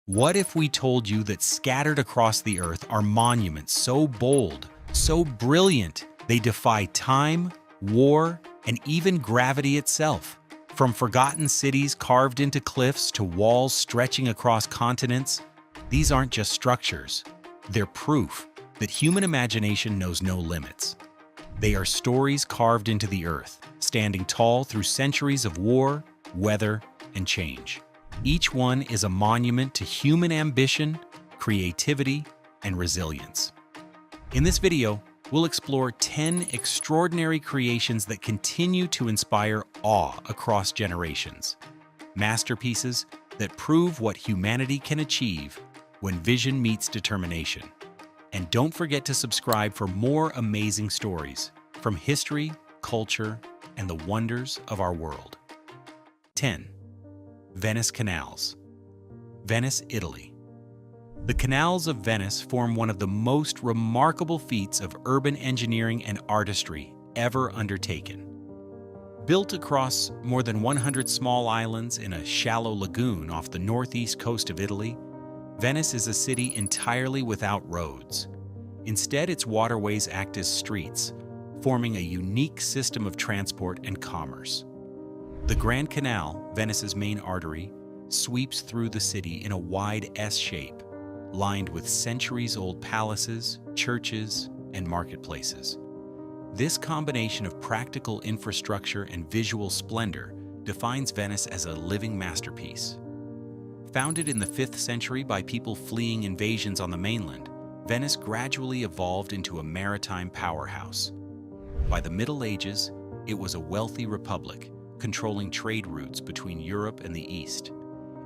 What if we told you that scattered across the earth are monuments so bold, so brilliant, they defy time, war, and even gravity itself? From forgotten cities carved into cliffs to walls stretching across continents, these aren't just structures. They're proof that human imagination knows no limits. They are stories carved into the earth, standing tall through centuries of war, weather, and change. Each one is a monument to human ambition, creativity, and resilience. In this video, we'll explore 10 extraordinary creations that continue to inspire awe across generations. Masterpieces that prove what humanity can achieve when vision meets determination. And don't forget to subscribe for more amazing stories from history, culture, and the wonders of our world. 10. Venice Canals. Venice, Italy. The canals of Venice form one of the most remarkable feats of urban engineering and artistry ever undertaken. Built across more than 100 small islands in a shallow lagoon off the northeast coast of Italy, Venice is a city entirely without roads. Instead, its waterways act as streets, forming a unique system of transport and commerce. The Grand Canal, Venice's main artery, sweeps through the city in a wide S shape, lined with centuries-old palaces, churches, and marketplaces. This combination of practical infrastructure and visual splendor defines Venice as a living masterpiece. Founded in the 5th century by people fleeing invasions on the mainland, Venice gradually evolved into a maritime powerhouse. By the Middle Ages, it was a wealthy republic, controlling trade routes between Europe and the East.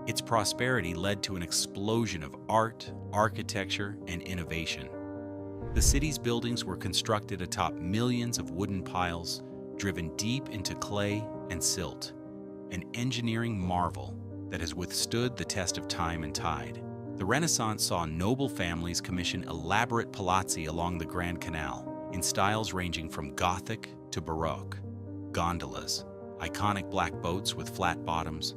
Its prosperity led to an explosion of art, architecture, and innovation. The city's buildings were constructed atop millions of wooden piles, driven deep into clay and silt, an engineering marvel that has withstood the test of time and tide. The Renaissance saw noble families commission elaborate palazzi along the Grand Canal, in styles ranging from Gothic to Baroque. Gondolas, iconic black boats with flat bottoms,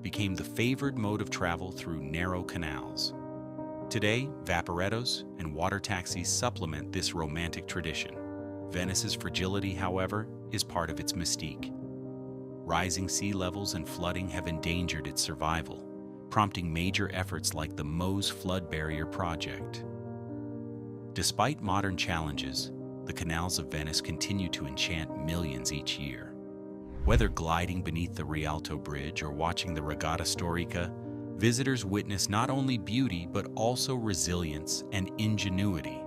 became the favored mode of travel through narrow canals. Today, vaporettos and water taxis supplement this romantic tradition. Venice's fragility, however, is part of its mystique. Rising sea levels and flooding have endangered its survival, prompting major efforts like the Mose Flood Barrier Project. Despite modern challenges, the canals of Venice continue to enchant millions each year. Whether gliding beneath the Rialto Bridge or watching the Regata Storica, visitors witness not only beauty but also resilience and ingenuity.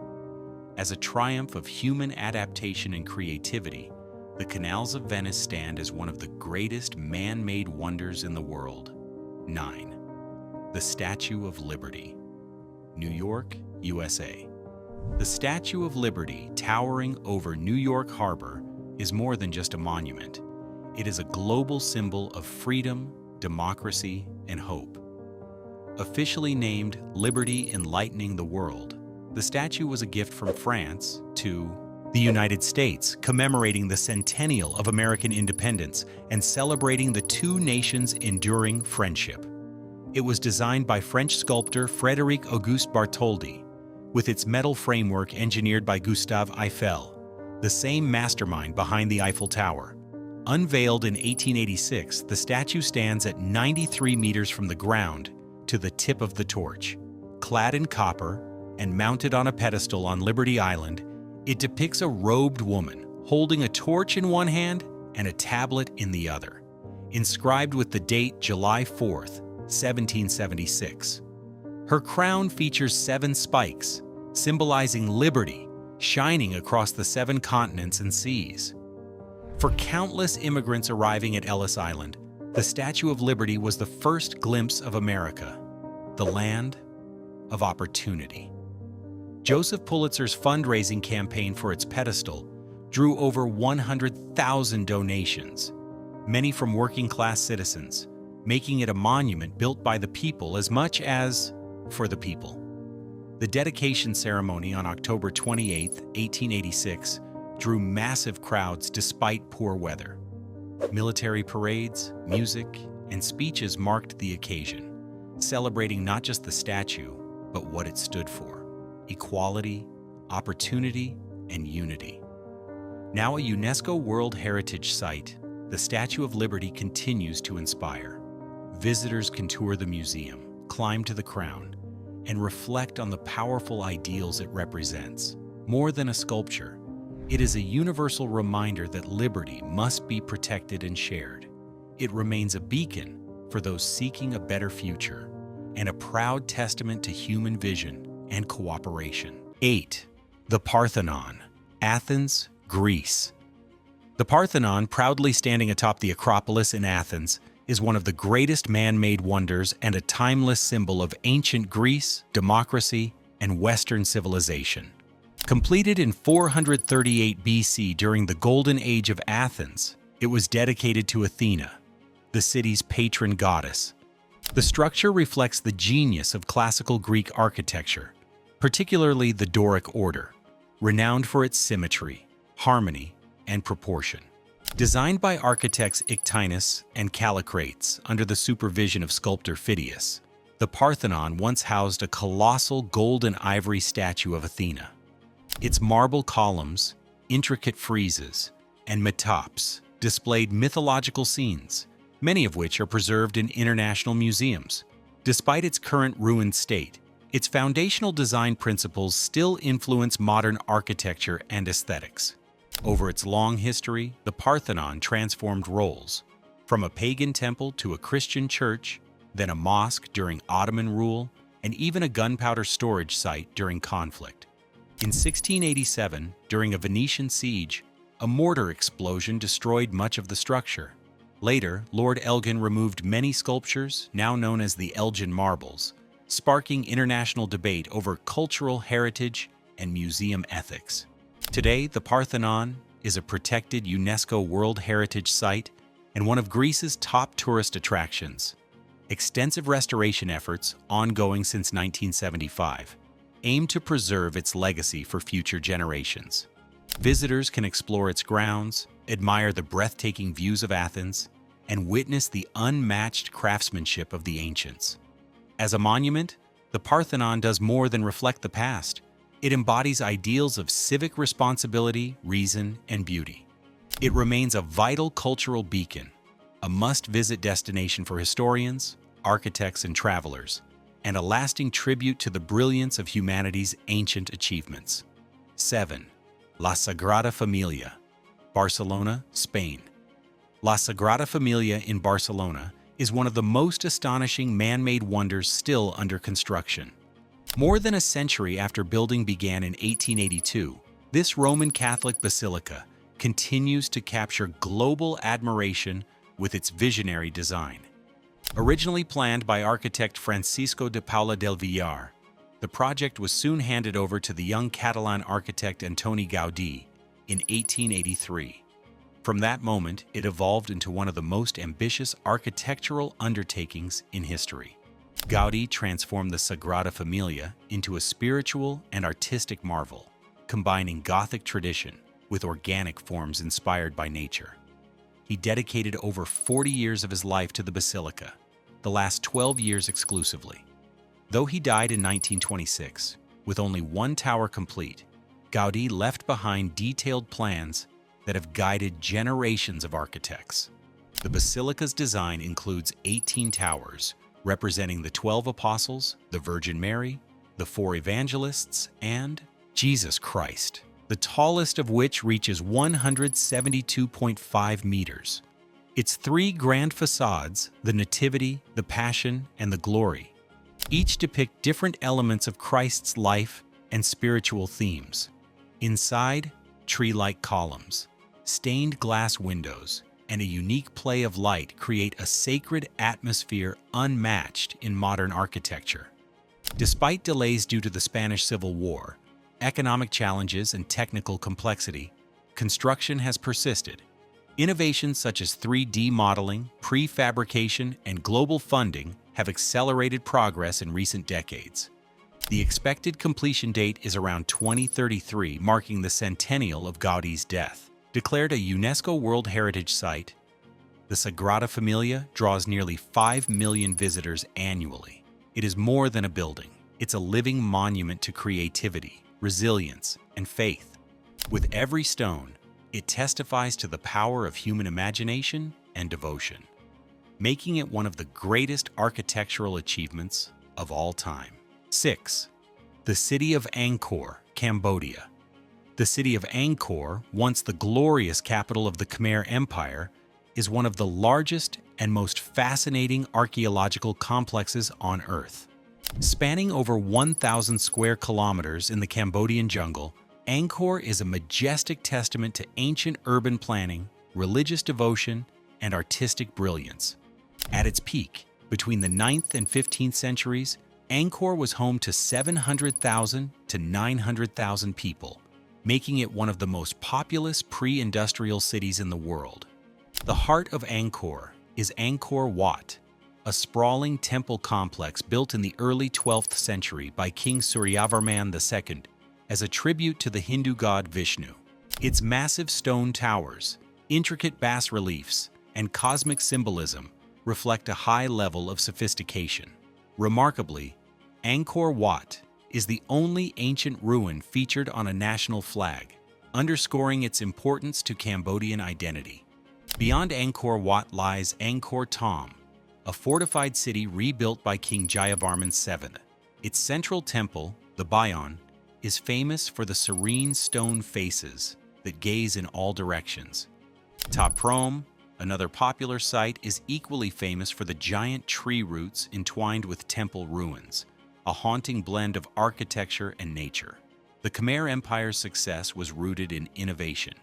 As a triumph of human adaptation and creativity, the canals of Venice stand as one of the greatest man-made wonders in the world. 9. The Statue of Liberty. New York, USA. The Statue of Liberty, towering over New York Harbor, is more than just a monument. It is a global symbol of freedom, democracy, and hope. Officially named Liberty Enlightening the World, the statue was a gift from France to the United States, commemorating the centennial of American independence and celebrating the two nations' enduring friendship. It was designed by French sculptor Frédéric Auguste Bartholdi, with its metal framework engineered by Gustave Eiffel, the same mastermind behind the Eiffel Tower. Unveiled in 1886, the statue stands at 93 meters from the ground to the tip of the torch. Clad in copper and mounted on a pedestal on Liberty Island, it depicts a robed woman holding a torch in one hand and a tablet in the other, inscribed with the date July 4th, 1776. Her crown features 7 spikes, symbolizing liberty, shining across the 7 continents and seas. For countless immigrants arriving at Ellis Island, the Statue of Liberty was the first glimpse of America, the land of opportunity. Joseph Pulitzer's fundraising campaign for its pedestal drew over 100,000 donations, many from working-class citizens, making it a monument built by the people as much as for the people. The dedication ceremony on October 28, 1886, drew massive crowds despite poor weather. Military parades, music, and speeches marked the occasion, celebrating not just the statue, but what it stood for: equality, opportunity, and unity. Now a UNESCO World Heritage Site, the Statue of Liberty continues to inspire. Visitors can tour the museum, climb to the crown, and reflect on the powerful ideals it represents. More than a sculpture, it is a universal reminder that liberty must be protected and shared. It remains a beacon for those seeking a better future and a proud testament to human vision and cooperation. 8. The Parthenon, Athens, Greece. The Parthenon, proudly standing atop the Acropolis in Athens, is one of the greatest man-made wonders and a timeless symbol of ancient Greece, democracy, and Western civilization. Completed in 438 BC during the Golden Age of Athens, it was dedicated to Athena, the city's patron goddess. The structure reflects the genius of classical Greek architecture, particularly the Doric order, renowned for its symmetry, harmony, and proportion. Designed by architects Ictinus and Callicrates under the supervision of sculptor Phidias, the Parthenon once housed a colossal gold and ivory statue of Athena. Its marble columns, intricate friezes, and metopes displayed mythological scenes, many of which are preserved in international museums. Despite its current ruined state, its foundational design principles still influence modern architecture and aesthetics. Over its long history, the Parthenon transformed roles, from a pagan temple to a Christian church, then a mosque during Ottoman rule, and even a gunpowder storage site during conflict. In 1687, during a Venetian siege, a mortar explosion destroyed much of the structure. Later, Lord Elgin removed many sculptures, now known as the Elgin Marbles, sparking international debate over cultural heritage and museum ethics. Today, the Parthenon is a protected UNESCO World Heritage Site and one of Greece's top tourist attractions. Extensive restoration efforts, ongoing since 1975, aim to preserve its legacy for future generations. Visitors can explore its grounds, admire the breathtaking views of Athens, and witness the unmatched craftsmanship of the ancients. As a monument, the Parthenon does more than reflect the past. It embodies ideals of civic responsibility, reason, and beauty. It remains a vital cultural beacon, a must-visit destination for historians, architects, and travelers, and a lasting tribute to the brilliance of humanity's ancient achievements. 7. La Sagrada Familia, Barcelona, Spain. La Sagrada Familia in Barcelona is one of the most astonishing man-made wonders still under construction. More than a century after building began in 1882, this Roman Catholic basilica continues to capture global admiration with its visionary design. Originally planned by architect Francisco de Paula del Villar, the project was soon handed over to the young Catalan architect Antoni Gaudí in 1883. From that moment, it evolved into one of the most ambitious architectural undertakings in history. Gaudí transformed the Sagrada Familia into a spiritual and artistic marvel, combining Gothic tradition with organic forms inspired by nature. He dedicated over 40 years of his life to the basilica, the last 12 years exclusively. Though he died in 1926, with only one tower complete, Gaudí left behind detailed plans that have guided generations of architects. The basilica's design includes 18 towers, representing the 12 apostles, the Virgin Mary, the 4 evangelists, and Jesus Christ, the tallest of which reaches 172.5 meters. Its 3 grand facades, the Nativity, the Passion, and the Glory, each depict different elements of Christ's life and spiritual themes. Inside, tree-like columns, stained glass windows, and a unique play of light create a sacred atmosphere unmatched in modern architecture. Despite delays due to the Spanish Civil War, economic challenges, and technical complexity, construction has persisted. Innovations such as 3D modeling, prefabrication, and global funding have accelerated progress in recent decades. The expected completion date is around 2033, marking the centennial of Gaudí's death. Declared a UNESCO World Heritage Site, the Sagrada Familia draws nearly 5 million visitors annually, It is more than a building. It's a living monument to creativity, resilience, and faith. With every stone, it testifies to the power of human imagination and devotion, making it one of the greatest architectural achievements of all time. 6. The city of Angkor, Cambodia. The city of Angkor, once the glorious capital of the Khmer Empire, is one of the largest and most fascinating archaeological complexes on Earth. Spanning over 1,000 square kilometers in the Cambodian jungle, Angkor is a majestic testament to ancient urban planning, religious devotion, and artistic brilliance. At its peak, between the 9th and 15th centuries, Angkor was home to 700,000 to 900,000 people, making it one of the most populous pre-industrial cities in the world. The heart of Angkor is Angkor Wat, a sprawling temple complex built in the early 12th century by King Suryavarman II as a tribute to the Hindu god Vishnu. Its massive stone towers, intricate bas-reliefs, and cosmic symbolism reflect a high level of sophistication. Remarkably, Angkor Wat is the only ancient ruin featured on a national flag, underscoring its importance to Cambodian identity. Beyond Angkor Wat lies Angkor Thom, a fortified city rebuilt by King Jayavarman VII. Its central temple, the Bayon, is famous for the serene stone faces that gaze in all directions. Ta Prohm, another popular site, is equally famous for the giant tree roots entwined with temple ruins, a haunting blend of architecture and nature. The Khmer Empire's success was rooted in innovation.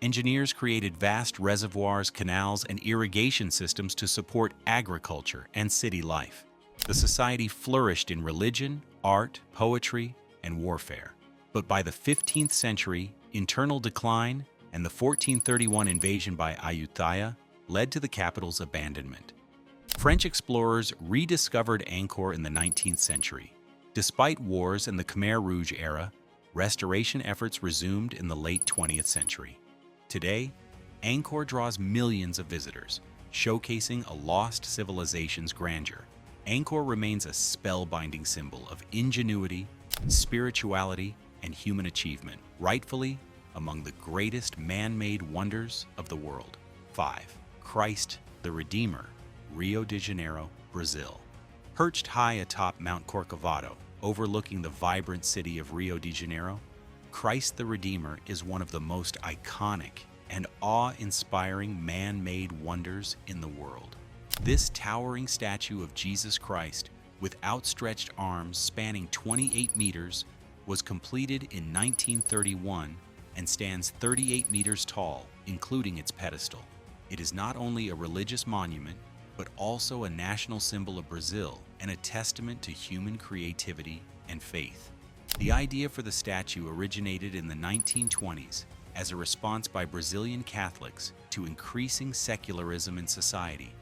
Engineers created vast reservoirs, canals, and irrigation systems to support agriculture and city life. The society flourished in religion, art, poetry, and warfare. But by the 15th century, internal decline and the 1431 invasion by Ayutthaya led to the capital's abandonment. French explorers rediscovered Angkor in the 19th century. Despite wars and the Khmer Rouge era, restoration efforts resumed in the late 20th century. Today, Angkor draws millions of visitors, showcasing a lost civilization's grandeur. Angkor remains a spellbinding symbol of ingenuity, spirituality, and human achievement, rightfully among the greatest man-made wonders of the world. 5. Christ the Redeemer, Rio de Janeiro, Brazil. Perched high atop Mount Corcovado, overlooking the vibrant city of Rio de Janeiro, Christ the Redeemer is one of the most iconic and awe-inspiring man-made wonders in the world. This towering statue of Jesus Christ, with outstretched arms spanning 28 meters, was completed in 1931 and stands 38 meters tall, including its pedestal. It is not only a religious monument, but also a national symbol of Brazil and a testament to human creativity and faith. The idea for the statue originated in the 1920s as a response by Brazilian Catholics to increasing secularism in society.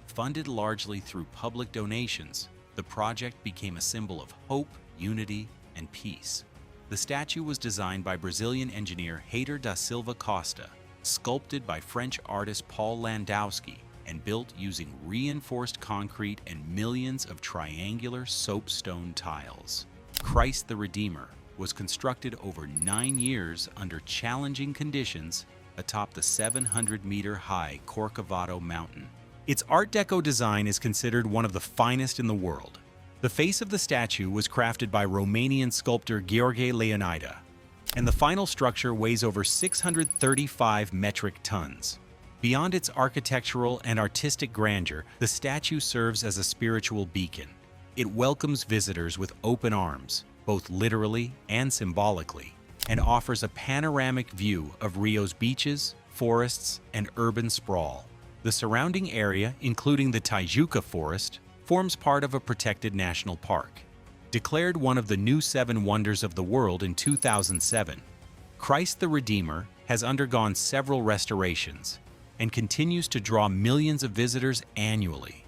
Funded largely through public donations, the project became a symbol of hope, unity, and peace. The statue was designed by Brazilian engineer Heitor da Silva Costa, sculpted by French artist Paul Landowski, and built using reinforced concrete and millions of triangular soapstone tiles. Christ the Redeemer was constructed over 9 years under challenging conditions atop the 700-meter-high Corcovado mountain. Its Art Deco design is considered one of the finest in the world. The face of the statue was crafted by Romanian sculptor Gheorghe Leonida, and the final structure weighs over 635 metric tons. Beyond its architectural and artistic grandeur, the statue serves as a spiritual beacon. It welcomes visitors with open arms, both literally and symbolically, and offers a panoramic view of Rio's beaches, forests, and urban sprawl. The surrounding area, including the Tijuca Forest, forms part of a protected national park. Declared one of the new 7 wonders of the world in 2007, Christ the Redeemer has undergone several restorations and continues to draw millions of visitors annually.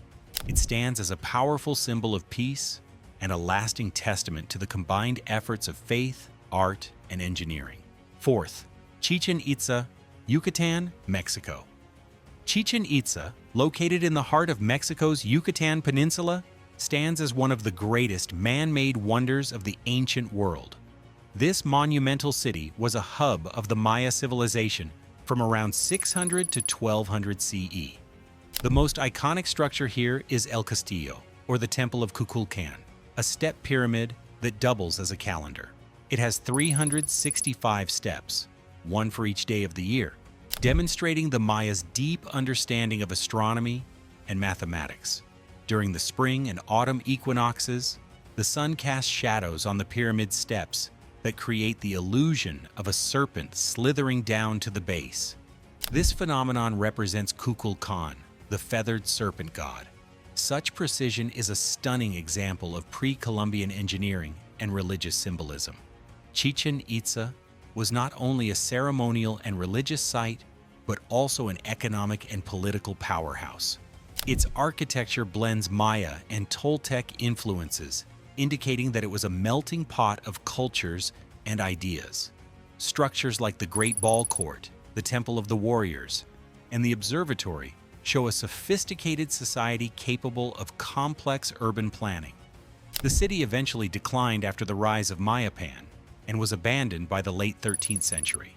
It stands as a powerful symbol of peace and a lasting testament to the combined efforts of faith, art, and engineering. 4th, Chichen Itza, Yucatan, Mexico. Chichen Itza, located in the heart of Mexico's Yucatan Peninsula, stands as one of the greatest man-made wonders of the ancient world. This monumental city was a hub of the Maya civilization from around 600 to 1200 CE. The most iconic structure here is El Castillo, or the Temple of Kukulkan, a step pyramid that doubles as a calendar. It has 365 steps, one for each day of the year, demonstrating the Maya's deep understanding of astronomy and mathematics. During the spring and autumn equinoxes, the sun casts shadows on the pyramid steps that create the illusion of a serpent slithering down to the base. This phenomenon represents Kukulkan, the feathered serpent god. Such precision is a stunning example of pre-Columbian engineering and religious symbolism. Chichen Itza was not only a ceremonial and religious site, but also an economic and political powerhouse. Its architecture blends Maya and Toltec influences, indicating that it was a melting pot of cultures and ideas. Structures like the Great Ball Court, the Temple of the Warriors, and the Observatory show a sophisticated society capable of complex urban planning. The city eventually declined after the rise of Mayapan and was abandoned by the late 13th century.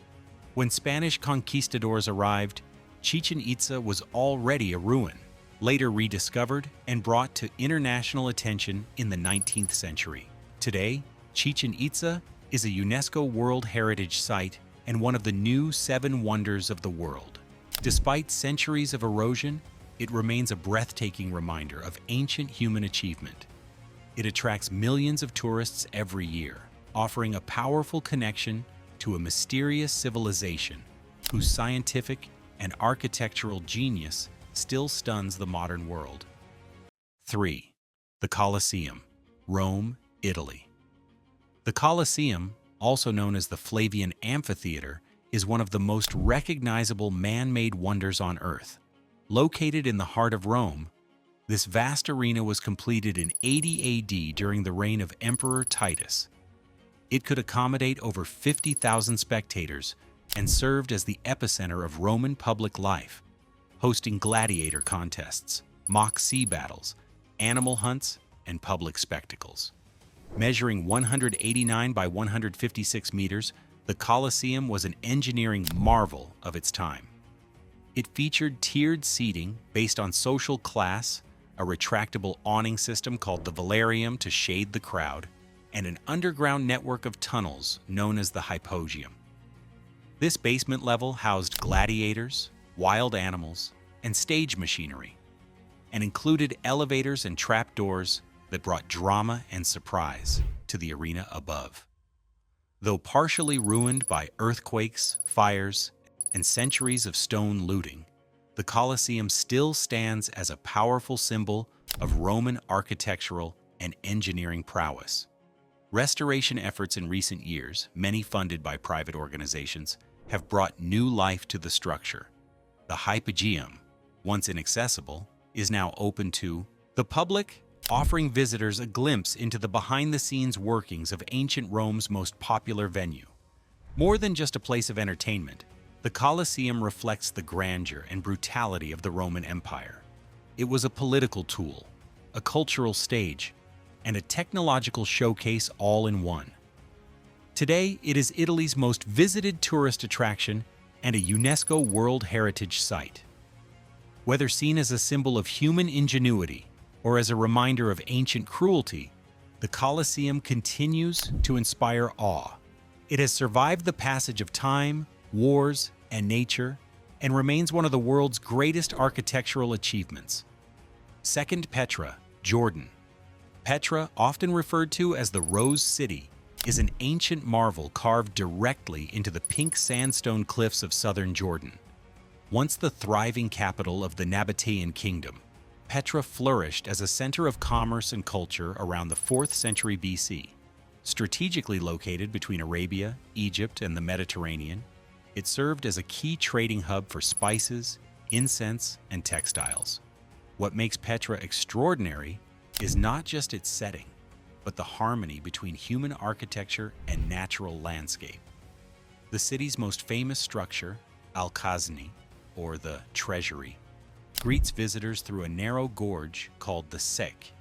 When Spanish conquistadors arrived, Chichen Itza was already a ruin, later rediscovered and brought to international attention in the 19th century. Today, Chichen Itza is a UNESCO World Heritage Site and one of the new 7 wonders of the world. Despite centuries of erosion, it remains a breathtaking reminder of ancient human achievement. It attracts millions of tourists every year, offering a powerful connection to a mysterious civilization whose scientific and architectural genius still stuns the modern world. 3. The Colosseum, Rome, Italy. The Colosseum, also known as the Flavian Amphitheater, is one of the most recognizable man-made wonders on Earth. Located in the heart of Rome, this vast arena was completed in 80 AD during the reign of Emperor Titus. It could accommodate over 50,000 spectators and served as the epicenter of Roman public life, hosting gladiator contests, mock sea battles, animal hunts, and public spectacles. Measuring 189 by 156 meters, the Colosseum was an engineering marvel of its time. It featured tiered seating based on social class, a retractable awning system called the Velarium to shade the crowd, and an underground network of tunnels known as the Hypogeum. This basement level housed gladiators, wild animals, and stage machinery, and included elevators and trapdoors that brought drama and surprise to the arena above. Though partially ruined by earthquakes, fires, and centuries of stone looting, the Colosseum still stands as a powerful symbol of Roman architectural and engineering prowess. Restoration efforts in recent years, many funded by private organizations, have brought new life to the structure. The Hypogeum, once inaccessible, is now open to the public, offering visitors a glimpse into the behind-the-scenes workings of ancient Rome's most popular venue. More than just a place of entertainment, the Colosseum reflects the grandeur and brutality of the Roman Empire. It was a political tool, a cultural stage, and a technological showcase all in one. Today, it is Italy's most visited tourist attraction and a UNESCO World Heritage Site. Whether seen as a symbol of human ingenuity or as a reminder of ancient cruelty, the Colosseum continues to inspire awe. It has survived the passage of time, wars, and nature, and remains one of the world's greatest architectural achievements. Second, Petra, Jordan. Petra, often referred to as the Rose City, is an ancient marvel carved directly into the pink sandstone cliffs of southern Jordan. Once the thriving capital of the Nabatean Kingdom, Petra flourished as a center of commerce and culture around the 4th century BC. Strategically located between Arabia, Egypt, and the Mediterranean, it served as a key trading hub for spices, incense, and textiles. What makes Petra extraordinary is not just its setting, but the harmony between human architecture and natural landscape. The city's most famous structure, Al-Khazni, or the Treasury, greets visitors through a narrow gorge called the Sek.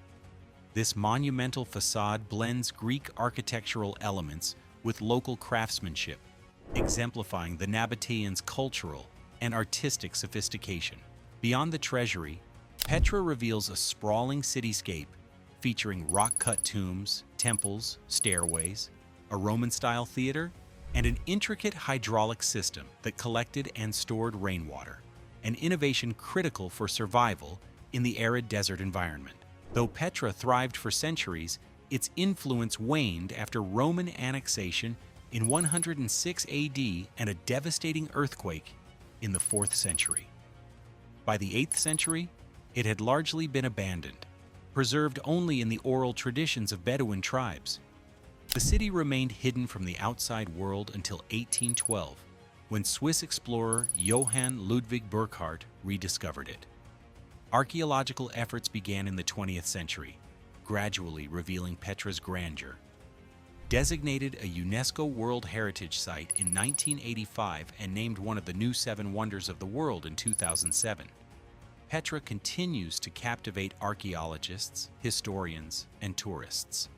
This monumental facade blends Greek architectural elements with local craftsmanship, exemplifying the Nabateans' cultural and artistic sophistication. Beyond the treasury, Petra reveals a sprawling cityscape featuring rock-cut tombs, temples, stairways, a Roman-style theater, and an intricate hydraulic system that collected and stored rainwater, an innovation critical for survival in the arid desert environment. Though Petra thrived for centuries, its influence waned after Roman annexation in 106 AD and a devastating earthquake in the 4th century. By the 8th century, it had largely been abandoned, preserved only in the oral traditions of Bedouin tribes. The city remained hidden from the outside world until 1812, when Swiss explorer Johann Ludwig Burckhardt rediscovered it. Archaeological efforts began in the 20th century, gradually revealing Petra's grandeur. Designated a UNESCO World Heritage Site in 1985 and named one of the new 7 Wonders of the World in 2007, Petra continues to captivate archaeologists, historians, and tourists.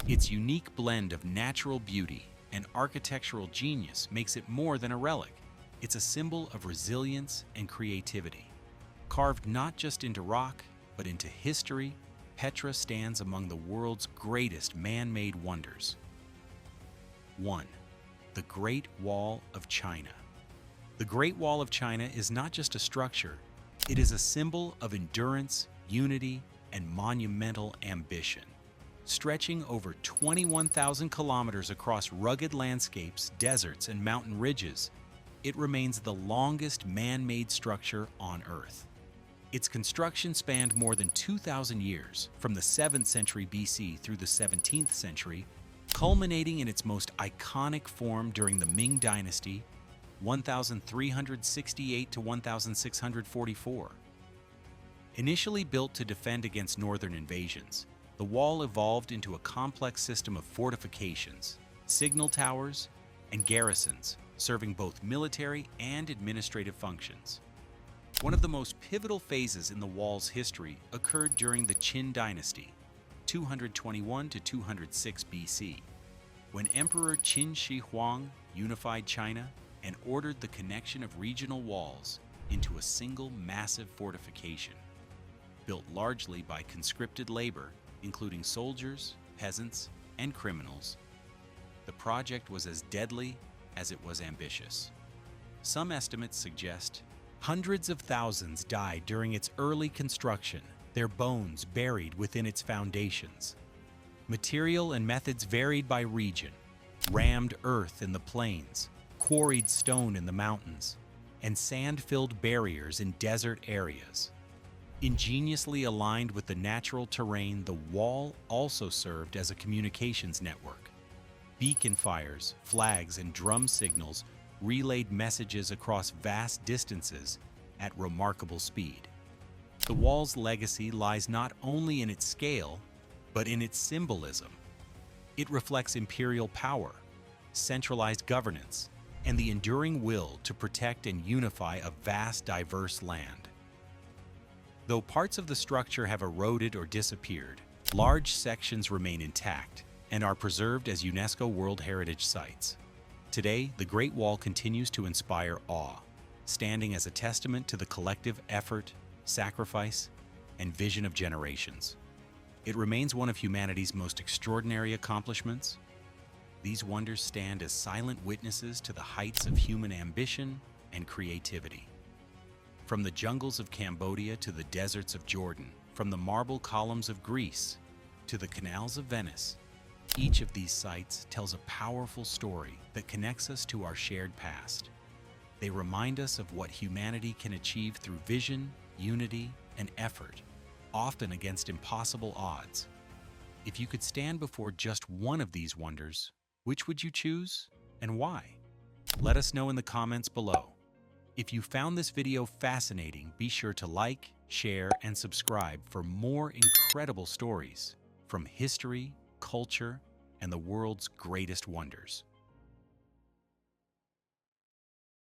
Its unique blend of natural beauty and architectural genius makes it more than a relic. It's a symbol of resilience and creativity. Carved not just into rock, but into history, Petra stands among the world's greatest man-made wonders. 1. The Great Wall of China. The Great Wall of China is not just a structure, it is a symbol of endurance, unity, and monumental ambition. Stretching over 21,000 kilometers across rugged landscapes, deserts, and mountain ridges, it remains the longest man-made structure on Earth. Its construction spanned more than 2,000 years, from the 7th century BC through the 17th century, culminating in its most iconic form during the Ming Dynasty, 1368 to 1644. Initially built to defend against northern invasions, the wall evolved into a complex system of fortifications, signal towers, and garrisons, serving both military and administrative functions. One of the most pivotal phases in the wall's history occurred during the Qin Dynasty, 221 to 206 BC, when Emperor Qin Shi Huang unified China and ordered the connection of regional walls into a single massive fortification. Built largely by conscripted labor, including soldiers, peasants, and criminals, the project was as deadly as it was ambitious. Some estimates suggest hundreds of thousands died during its early construction, their bones buried within its foundations. Material and methods varied by region: rammed earth in the plains, quarried stone in the mountains, and sand-filled barriers in desert areas. Ingeniously aligned with the natural terrain, the wall also served as a communications network. Beacon fires, flags, and drum signals relayed messages across vast distances at remarkable speed. The wall's legacy lies not only in its scale, but in its symbolism. It reflects imperial power, centralized governance, and the enduring will to protect and unify a vast, diverse land. Though parts of the structure have eroded or disappeared, large sections remain intact and are preserved as UNESCO World Heritage Sites. Today, the Great Wall continues to inspire awe, standing as a testament to the collective effort, sacrifice, and vision of generations. It remains one of humanity's most extraordinary accomplishments. These wonders stand as silent witnesses to the heights of human ambition and creativity. From the jungles of Cambodia to the deserts of Jordan, from the marble columns of Greece to the canals of Venice, each of these sites tells a powerful story that connects us to our shared past. They remind us of what humanity can achieve through vision, unity, and effort, often against impossible odds. If you could stand before just one of these wonders, which would you choose and why? Let us know in the comments below. If you found this video fascinating, be sure to like, share, and subscribe for more incredible stories from history, culture, and the world's greatest wonders.